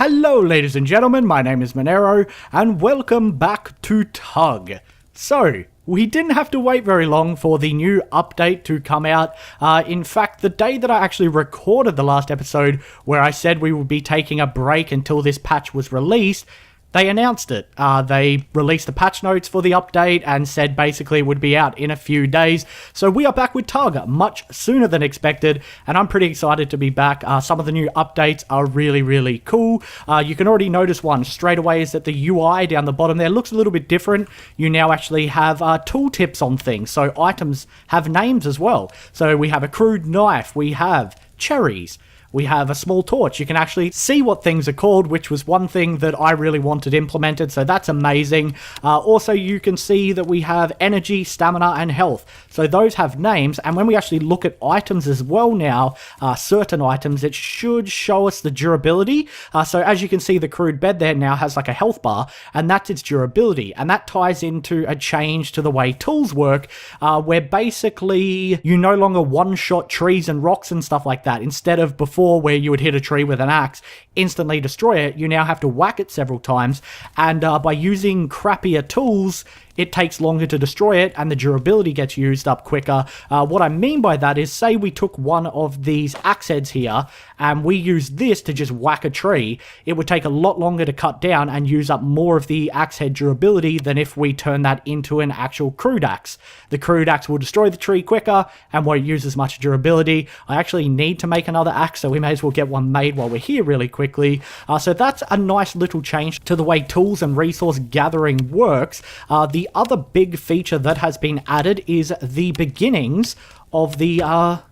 Hello ladies and gentlemen, my name is Menaero, and welcome back to TUG. So, we didn't have to wait very long for the new update to come out. In fact, the day that I actually recorded the last episode, where I said we would be taking a break until this patch was released, they announced it. They released the patch notes for the update and said basically it would be out in a few days. So we are back with TUG much sooner than expected, and I'm pretty excited to be back. Some of the new updates are really cool. You can already notice one straight away is that the UI down the bottom there looks a little bit different. You now actually have tooltips on things, so items have names as well. So we have a crude knife, we have cherries, we have a small torch. You can actually see what things are called, which was one thing that I really wanted implemented, so that's amazing. Also, you can see that we have energy, stamina, and health. So those have names, and when we actually look at items as well now, certain items, it should show us the durability. So as you can see, the crude bed there now has like a health bar, and that's its durability. And that ties into a change to the way tools work, where basically you no longer one-shot trees and rocks and stuff like that. Instead of before, where you would hit a tree with an axe, instantly destroy it, you now have to whack it several times, and by using crappier tools, it takes longer to destroy it, and the durability gets used up quicker. What I mean by that is, say we took one of these axe heads here, and we used this to just whack a tree, it would take a lot longer to cut down and use up more of the axe head durability than if we turn that into an actual crude axe. The crude axe will destroy the tree quicker, and won't use as much durability. I actually need to make another axe, so we may as well get one made while we're here really quickly. So that's a nice little change to the way tools and resource gathering works. The other big feature that has been added is the beginnings of the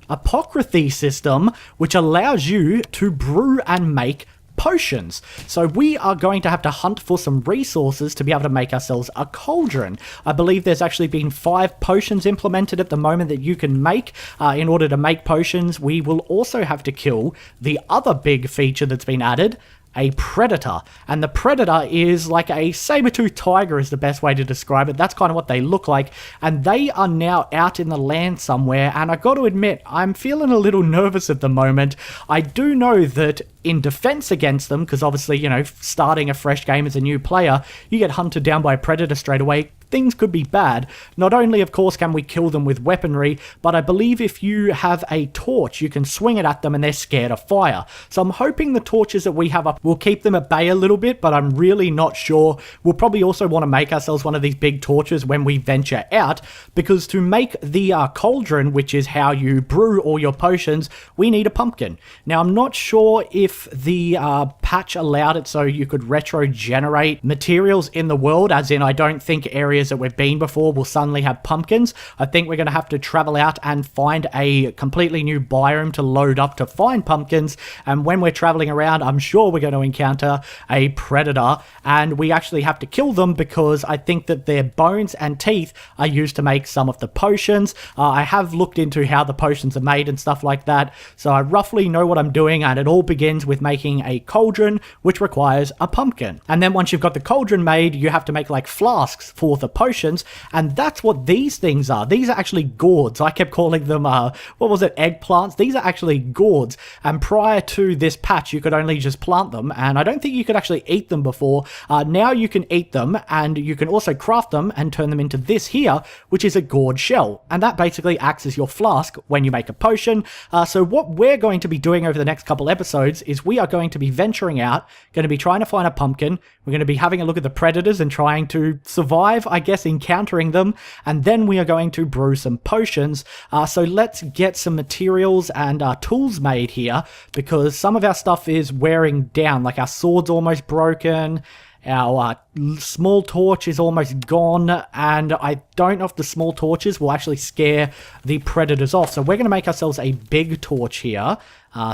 apocryphy system, which allows you to brew and make potions. So we are going to have to hunt for some resources to be able to make ourselves a cauldron. I believe there's actually been 5 potions implemented at the moment that you can make. In order to make potions, we will also have to kill the other big feature that's been added, a predator. And the predator is like a saber-toothed tiger is the best way to describe it. That's kind of what they look like, and they are now out in the land somewhere, and I got to admit, I'm feeling a little nervous at the moment. I do know that in defense against them, because obviously, you know, starting a fresh game as a new player, you get hunted down by a predator straight away, things could be bad. Not only, of course, can we kill them with weaponry, but I believe if you have a torch, you can swing it at them and they're scared of fire. So I'm hoping the torches that we have up will keep them at bay a little bit, but I'm really not sure. We'll probably also want to make ourselves one of these big torches when we venture out, because to make the cauldron, which is how you brew all your potions, we need a pumpkin. Now, I'm not sure if the patch allowed it so you could retro-generate materials in the world, as in I don't think areas that we've been before will suddenly have pumpkins. I think we're going to have to travel out and find a completely new biome to load up to find pumpkins, and when we're traveling around, I'm sure we're going to encounter a predator, and we actually have to kill them because I think that their bones and teeth are used to make some of the potions. I have looked into how the potions are made and stuff like that, so I roughly know what I'm doing, and it all begins with making a cauldron, which requires a pumpkin. And then once you've got the cauldron made, you have to make like flasks for the potions, and that's what these things are. These are actually gourds. I kept calling them, what was it, eggplants? These are actually gourds, and prior to this patch, you could only just plant them, and I don't think you could actually eat them before. Now you can eat them, and you can also craft them and turn them into this here, which is a gourd shell, and that basically acts as your flask when you make a potion. So what we're going to be doing over the next couple episodes is we are going to be venturing out, going to be trying to find a pumpkin. We're going to be having a look at the predators and trying to survive, I guess, encountering them, and then we are going to brew some potions. So let's get some materials and tools made here, because some of our stuff is wearing down, like our sword's almost broken, our small torch is almost gone, and I don't know if the small torches will actually scare the predators off. So we're going to make ourselves a big torch here.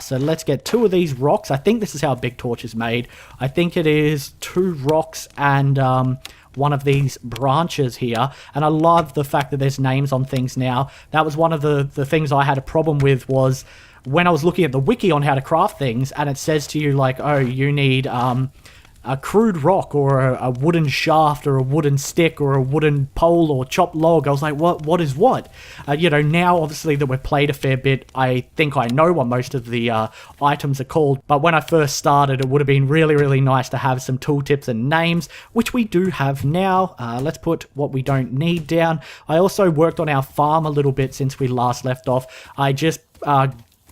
So let's get 2 of these rocks. I think this is how a big torch is made. I think it is 2 rocks and one of these branches here, and I love the fact that there's names on things now. That was one of the things I had a problem with, was when I was looking at the wiki on how to craft things, and it says to you like, oh, you need a crude rock or a wooden shaft or a wooden stick or a wooden pole or chopped log. I was like, what is what? You know, now obviously that we've played a fair bit, I think I know what most of the items are called. But when I first started, it would have been really, really nice to have some tooltips and names, which we do have now. Let's put what we don't need down. I also worked on our farm a little bit since we last left off. I just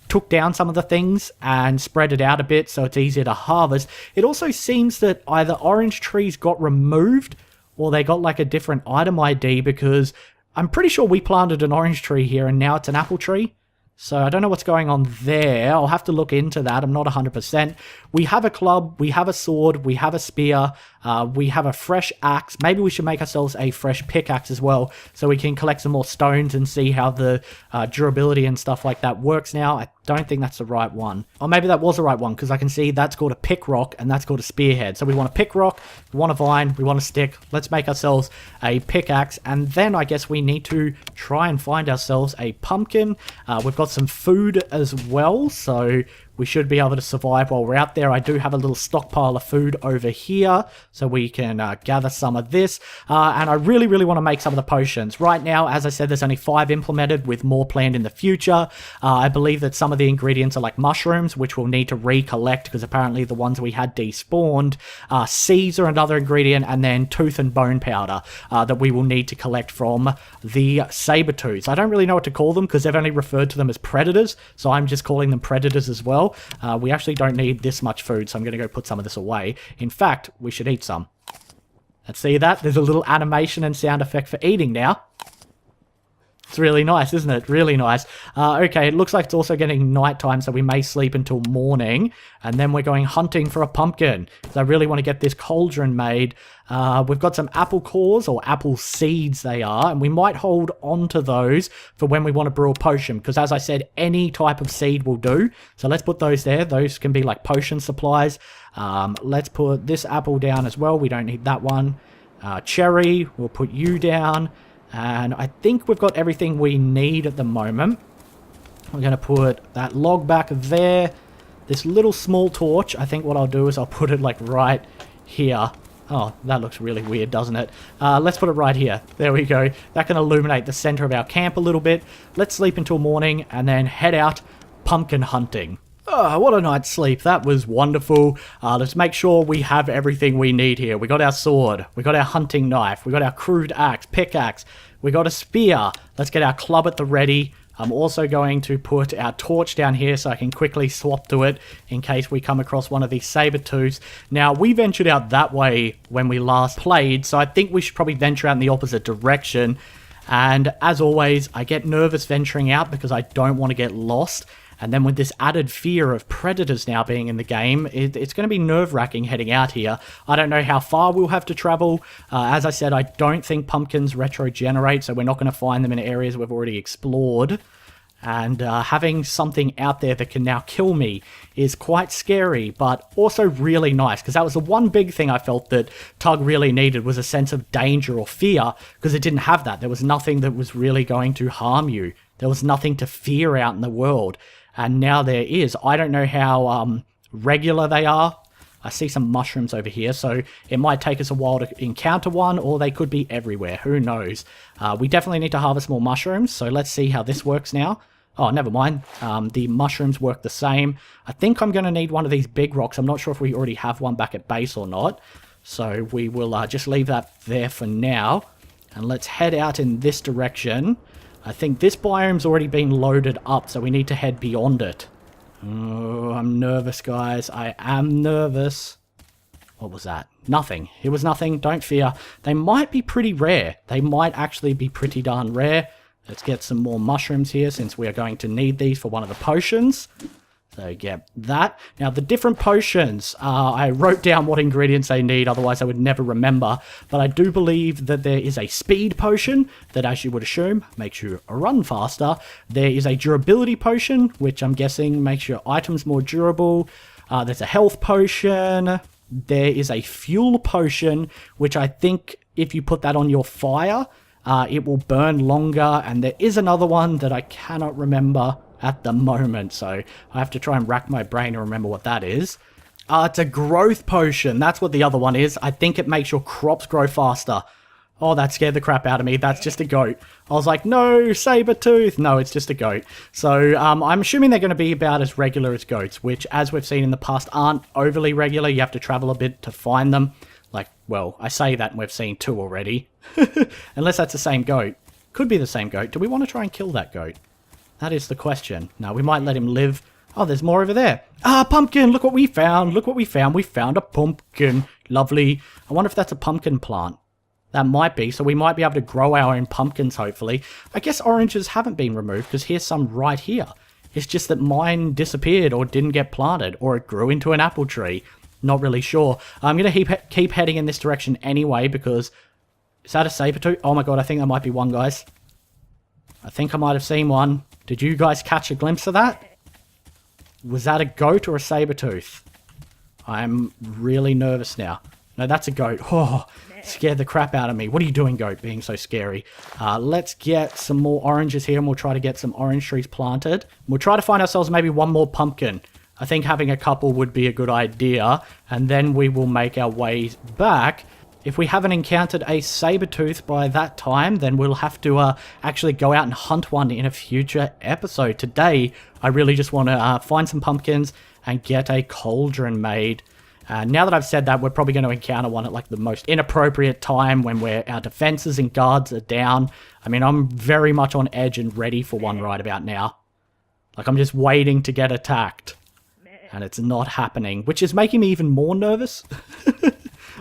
took down some of the things and spread it out a bit so it's easier to harvest. It also seems that either orange trees got removed or they got like a different item ID, because I'm pretty sure we planted an orange tree here and now it's an apple tree. So I don't know what's going on there. I'll have to look into that. I'm not 100%. We have a club, we have a sword, we have a spear, we have a fresh axe. Maybe we should make ourselves a fresh pickaxe as well, so we can collect some more stones and see how the durability and stuff like that works now. I don't think that's the right one. Or maybe that was the right one, because I can see that's called a pick rock and that's called a spearhead. So we want a pick rock, we want a vine, we want a stick. Let's make ourselves a pickaxe, and then I guess we need to try and find ourselves a pumpkin. We've got some food as well, so we should be able to survive while we're out there. I do have a little stockpile of food over here, so we can gather some of this. And I really, really want to make some of the potions. Right now, as I said, there's only 5 implemented, with more planned in the future. I believe that some of the ingredients are like mushrooms, which we'll need to recollect, because apparently the ones we had despawned. Seeds are another ingredient, and then tooth and bone powder that we will need to collect from the saber-tooths. I don't really know what to call them, because they've only referred to them as predators, so I'm just calling them predators as well. We actually don't need this much food, so I'm going to go put some of this away. In fact, we should eat some. Let's see that. There's a little animation and sound effect for eating now. It's really nice, isn't it? Really nice. Okay, it looks like it's also getting nighttime, so we may sleep until morning. And then we're going hunting for a pumpkin, because I really want to get this cauldron made. We've got some apple cores, or apple seeds they are, and we might hold on to those for when we want to brew a potion, because as I said, any type of seed will do. So let's put those there. Those can be like potion supplies. Let's put this apple down as well. We don't need that one. Cherry, we'll put you down. And I think we've got everything we need at the moment. We're going to put that log back there. This little small torch, I think what I'll do is I'll put it like right here. Oh, that looks really weird, doesn't it? Let's put it right here. There we go. That can illuminate the center of our camp a little bit. Let's sleep until morning and then head out pumpkin hunting. Oh, what a night's sleep. That was wonderful. Let's make sure we have everything we need here. We got our sword. We got our hunting knife. We got our crude axe, pickaxe. We got a spear. Let's get our club at the ready. I'm also going to put our torch down here so I can quickly swap to it in case we come across one of these saber-tooths. Now, we ventured out that way when we last played, so I think we should probably venture out in the opposite direction. And as always, I get nervous venturing out because I don't want to get lost. And then with this added fear of predators now being in the game, it's going to be nerve-wracking heading out here. I don't know how far we'll have to travel. As I said, I don't think pumpkins retro-generate, so we're not going to find them in areas we've already explored. And having something out there that can now kill me is quite scary, but also really nice, because that was the one big thing I felt that TUG really needed, was a sense of danger or fear, because it didn't have that. There was nothing that was really going to harm you. There was nothing to fear out in the world. And now there is. I don't know how regular they are. I see some mushrooms over here, so it might take us a while to encounter one, or they could be everywhere. Who knows? We definitely need to harvest more mushrooms, so let's see how this works now. Oh, never mind. The mushrooms work the same. I think I'm going to need one of these big rocks. I'm not sure if we already have one back at base or not. So we will just leave that there for now. And let's head out in this direction. I think this biome's already been loaded up, so we need to head beyond it. Oh, I'm nervous, guys. I am nervous. What was that? Nothing. It was nothing. Don't fear. They might be pretty rare. They might actually be pretty darn rare. Let's get some more mushrooms here, since we are going to need these for one of the potions. So get that. Now, the different potions, I wrote down what ingredients they need, otherwise I would never remember. But I do believe that there is a speed potion that, as you would assume, makes you run faster. There is a durability potion, which I'm guessing makes your items more durable. There's a health potion. There is a fuel potion, which I think if you put that on your fire, it will burn longer. And there is another one that I cannot remember at the moment, so I have to try and rack my brain to remember what that is. It's a growth potion. That's what the other one is. I think it makes your crops grow faster. Oh, that scared the crap out of me. That's just a goat. I was like, no, saber-tooth. No, it's just a goat. So I'm assuming they're going to be about as regular as goats, which, as we've seen in the past, aren't overly regular. You have to travel a bit to find them. Like, well, I say that and we've seen 2 already. Unless that's the same goat. Could be the same goat. Do we want to try and kill that goat? That is the question. No, we might let him live. Oh, there's more over there. Ah, pumpkin! Look what we found! Look what we found! We found a pumpkin. Lovely. I wonder if that's a pumpkin plant. That might be, so we might be able to grow our own pumpkins, hopefully. I guess oranges haven't been removed, because here's some right here. It's just that mine disappeared, or didn't get planted, or it grew into an apple tree. Not really sure. I'm going to keep heading in this direction anyway, because... Is that a saber-tooth? Oh my god, I think that might be one, guys. I think I might have seen one. Did you guys catch a glimpse of that? Was that a goat or a saber-tooth? I'm really nervous now. No, that's a goat. Oh, scared the crap out of me. What are you doing, goat, being so scary? Let's get some more oranges here, and we'll try to get some orange trees planted. We'll try to find ourselves maybe one more pumpkin. I think having a couple would be a good idea, and then we will make our way back. If we haven't encountered a saber-tooth by that time, then we'll have to actually go out and hunt one in a future episode. Today, I really just want to find some pumpkins and get a cauldron made. Now that I've said that, we're probably going to encounter one at like the most inappropriate time when our defenses and guards are down. I mean, I'm very much on edge and ready for one right about now. Like, I'm just waiting to get attacked. And it's not happening, which is making me even more nervous.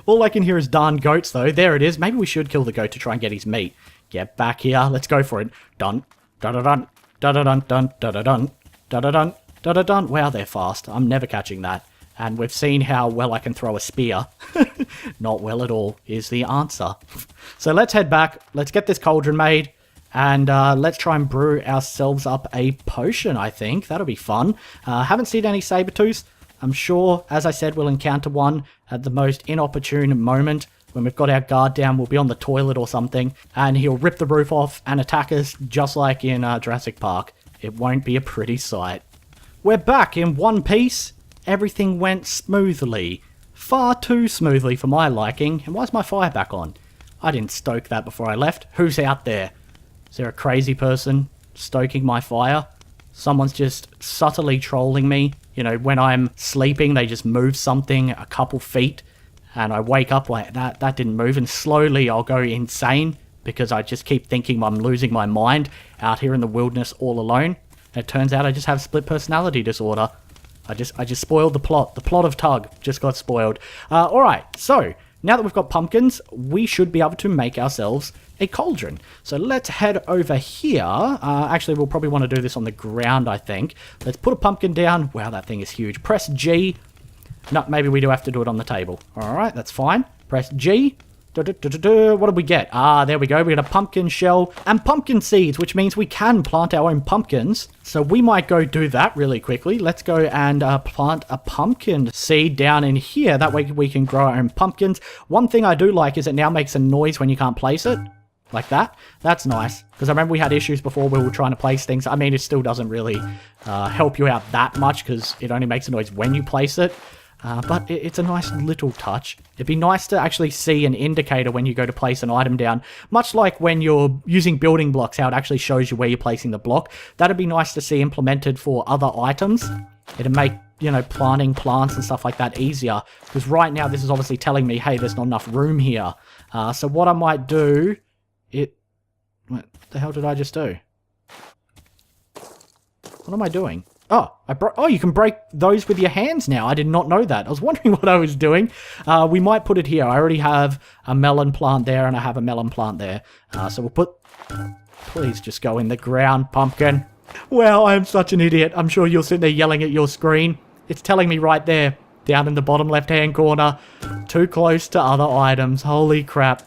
All I can hear is darn goats, though. There it is. Maybe we should kill the goat to try and get his meat. Get back here. Let's go for it. Dun, da-da-dun, da-da-dun, dun, da-da-dun, da-da-dun, da-da-dun. Wow, they're fast. I'm never catching that. And we've seen how well I can throw a spear. Not well at all is the answer. So let's head back. Let's get this cauldron made. And let's try and brew ourselves up a potion, I think. That'll be fun. Haven't seen any saber-tooths. I'm sure, as I said, we'll encounter one at the most inopportune moment. When we've got our guard down, we'll be on the toilet or something, and he'll rip the roof off and attack us just like in Jurassic Park. It won't be a pretty sight. We're back in one piece. Everything went smoothly. Far too smoothly for my liking. And why's my fire back on? I didn't stoke that before I left. Who's out there? Is there a crazy person stoking my fire? Someone's just subtly trolling me. You know, when I'm sleeping, they just move something a couple feet, and I wake up like, that didn't move, and slowly I'll go insane, because I just keep thinking I'm losing my mind out here in the wilderness all alone. And it turns out I just have split personality disorder. I just spoiled the plot. The plot of TUG just got spoiled. Alright, so, now that we've got pumpkins, we should be able to make ourselves a cauldron. So let's head over here. Actually, we'll probably want to do this on the ground, I think. Let's put a pumpkin down. Wow, that thing is huge. Press G. No, maybe we do have to do it on the table. Alright, that's fine. Press G. What did we get? Ah, there we go. We got a pumpkin shell and pumpkin seeds, which means we can plant our own pumpkins. So we might go do that really quickly. Let's go and plant a pumpkin seed down in here. That way we can grow our own pumpkins. One thing I do like is it now makes a noise when you can't place it. Like that. That's nice. Because I remember we had issues before where we were trying to place things. I mean, it still doesn't really help you out that much because it only makes a noise when you place it. But it's a nice little touch. It'd be nice to actually see an indicator when you go to place an item down. Much like when you're using building blocks, how it actually shows you where you're placing the block. That'd be nice to see implemented for other items. It'd make, you know, planting plants and stuff like that easier. Because right now this is obviously telling me, hey, there's not enough room here. So what I might do... What the hell did I just do? What am I doing? Oh, you can break those with your hands now. I did not know that. I was wondering what I was doing. We might put it here. I already have a melon plant there, and I have a melon plant there. So we'll put... Please just go in the ground, pumpkin. Wow, I'm such an idiot. I'm sure you're sitting there yelling at your screen. It's telling me right there, down in the bottom left-hand corner. Too close to other items. Holy crap.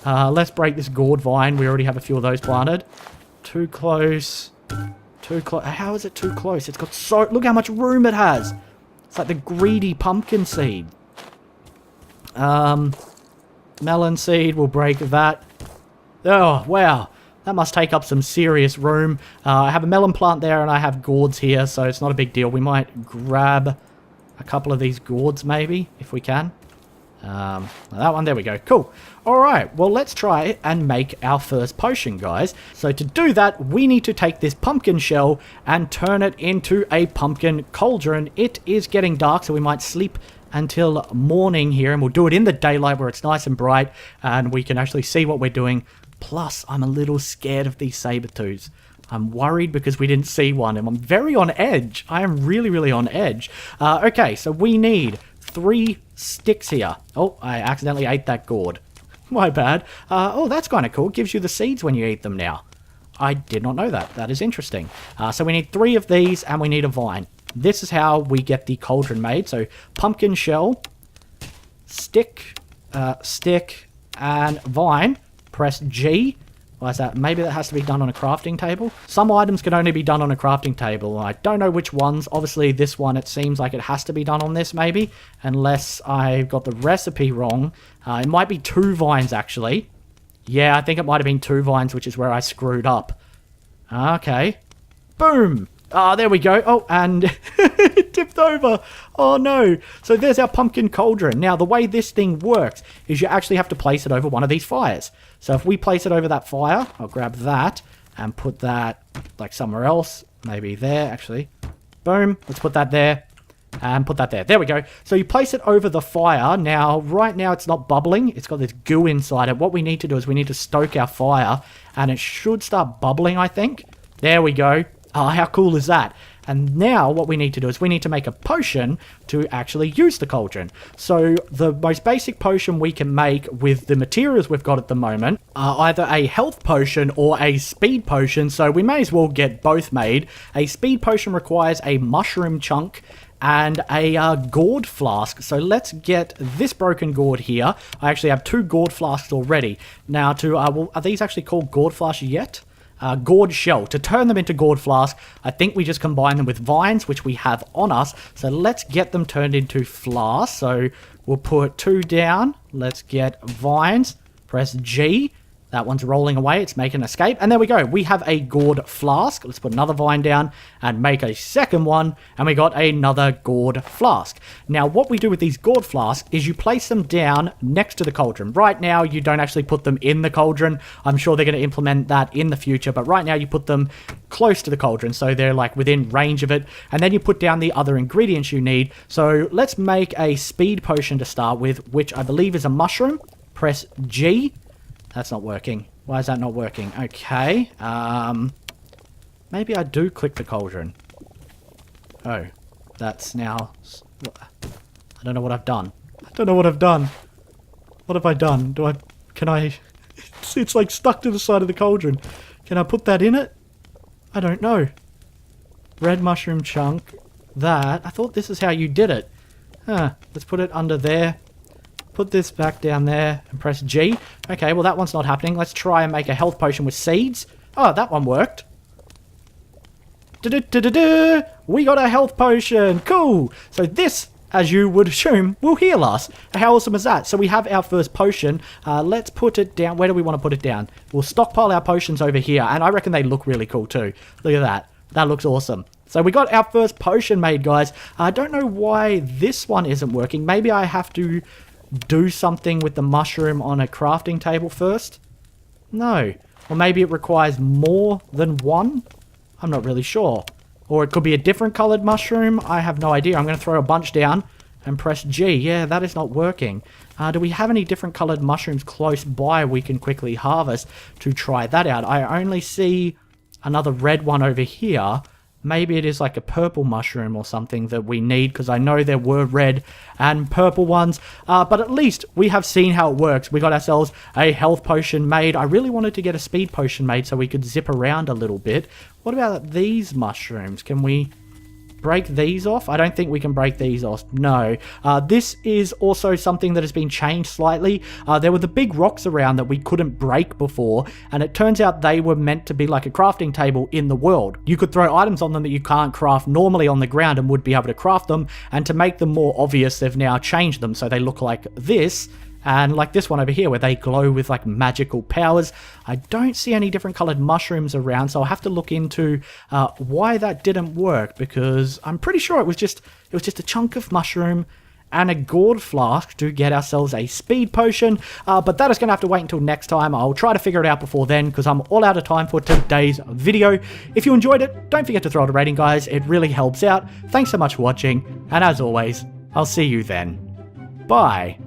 Let's break this gourd vine. We already have a few of those planted. Too close. Too close. How is it too close? It's got so... Look how much room it has. It's like the greedy pumpkin seed. Melon seed. We'll break that. Oh, wow. That must take up some serious room. I have a melon plant there and I have gourds here, so it's not a big deal. We might grab a couple of these gourds maybe, if we can. That one, there we go. Cool. Alright, well let's try and make our first potion, guys. So to do that, we need to take this pumpkin shell and turn it into a pumpkin cauldron. It is getting dark, so we might sleep until morning here, and we'll do it in the daylight where it's nice and bright and we can actually see what we're doing. Plus, I'm a little scared of these saber-tooths. I'm worried because we didn't see one, and I'm very on edge. I am really, really on edge. Okay, so we need 3 sticks here. Oh, I accidentally ate that gourd. My bad. Oh, that's kind of cool. It gives you the seeds when you eat them now. I did not know that. That is interesting. So we need 3 of these, and we need a vine. This is how we get the cauldron made. So pumpkin shell, stick, and vine. Press G. Why is that? Maybe that has to be done on a crafting table. Some items can only be done on a crafting table. I don't know which ones. Obviously, this one, it seems like it has to be done on this, maybe. Unless I got the recipe wrong. It might be 2 vines, actually. Yeah, I think it might have been 2 vines, which is where I screwed up. Okay. Boom! There we go. Oh, and it tipped over. Oh, no. So there's our pumpkin cauldron. Now, the way this thing works is you actually have to place it over one of these fires. So if we place it over that fire, I'll grab that and put that like somewhere else. Maybe there, actually. Boom. Let's put that there and put that there. There we go. So you place it over the fire. Now, right now it's not bubbling. It's got this goo inside it. What we need to do is we need to stoke our fire and it should start bubbling, I think. There we go. Oh, how cool is that? And now what we need to do is we need to make a potion to actually use the cauldron. So the most basic potion we can make with the materials we've got at the moment are either a health potion or a speed potion. So we may as well get both made. A speed potion requires a mushroom chunk and a gourd flask. So let's get this broken gourd here. I actually have 2 gourd flasks already. Now well, are these actually called gourd flasks yet? Gourd shell. To turn them into gourd flask, I think we just combine them with vines, which we have on us. So let's get them turned into flasks. So we'll put 2 down. Let's get vines. Press G. That one's rolling away. It's making an escape. And there we go. We have a gourd flask. Let's put another vine down and make a second one. And we got another gourd flask. Now, what we do with these gourd flasks is you place them down next to the cauldron. Right now, you don't actually put them in the cauldron. I'm sure they're going to implement that in the future. But right now, you put them close to the cauldron. So they're like within range of it. And then you put down the other ingredients you need. So let's make a speed potion to start with, which I believe is a mushroom. Press G. That's not working. Why is that not working? Okay. Maybe I do click the cauldron. Oh. That's now... I don't know what I've done. I don't know what I've done. What have I done? Can I... It's like stuck to the side of the cauldron. Can I put that in it? I don't know. Red mushroom chunk. That. I thought this is how you did it. Huh. Let's put it under there. Put this back down there and press G. Okay, well that one's not happening. Let's try and make a health potion with seeds. Oh, that one worked. We got a health potion. Cool. So this, as you would assume, will heal us. How awesome is that? So we have our first potion. Let's put it down. Where do we want to put it down? We'll stockpile our potions over here. And I reckon they look really cool too. Look at that. That looks awesome. So we got our first potion made, guys. I don't know why this one isn't working. Maybe I have to... do something with the mushroom on a crafting table first? No. Or maybe it requires more than one? I'm not really sure. Or it could be a different colored mushroom. I have no idea. I'm going to throw a bunch down and press G. Yeah, that is not working. Do we have any different colored mushrooms close by we can quickly harvest to try that out? I only see another red one over here. Maybe it is like a purple mushroom or something that we need, because I know there were red and purple ones. But at least we have seen how it works. We got ourselves a health potion made. I really wanted to get a speed potion made so we could zip around a little bit. What about these mushrooms? Can we break these off? I don't think we can break these off. No. This is also something that has been changed slightly. There were the big rocks around that we couldn't break before, and it turns out they were meant to be like a crafting table in the world. You could throw items on them that you can't craft normally on the ground and would be able to craft them, and to make them more obvious, they've now changed them so they look like this. And like this one over here where they glow with like magical powers. I don't see any different colored mushrooms around, so I'll have to look into why that didn't work, because I'm pretty sure it was just a chunk of mushroom and a gourd flask to get ourselves a speed potion, but that is going to have to wait until next time. I'll try to figure it out before then, because I'm all out of time for today's video. If you enjoyed it, don't forget to throw it a rating, guys. It really helps out. Thanks so much for watching, and as always, I'll see you then. Bye.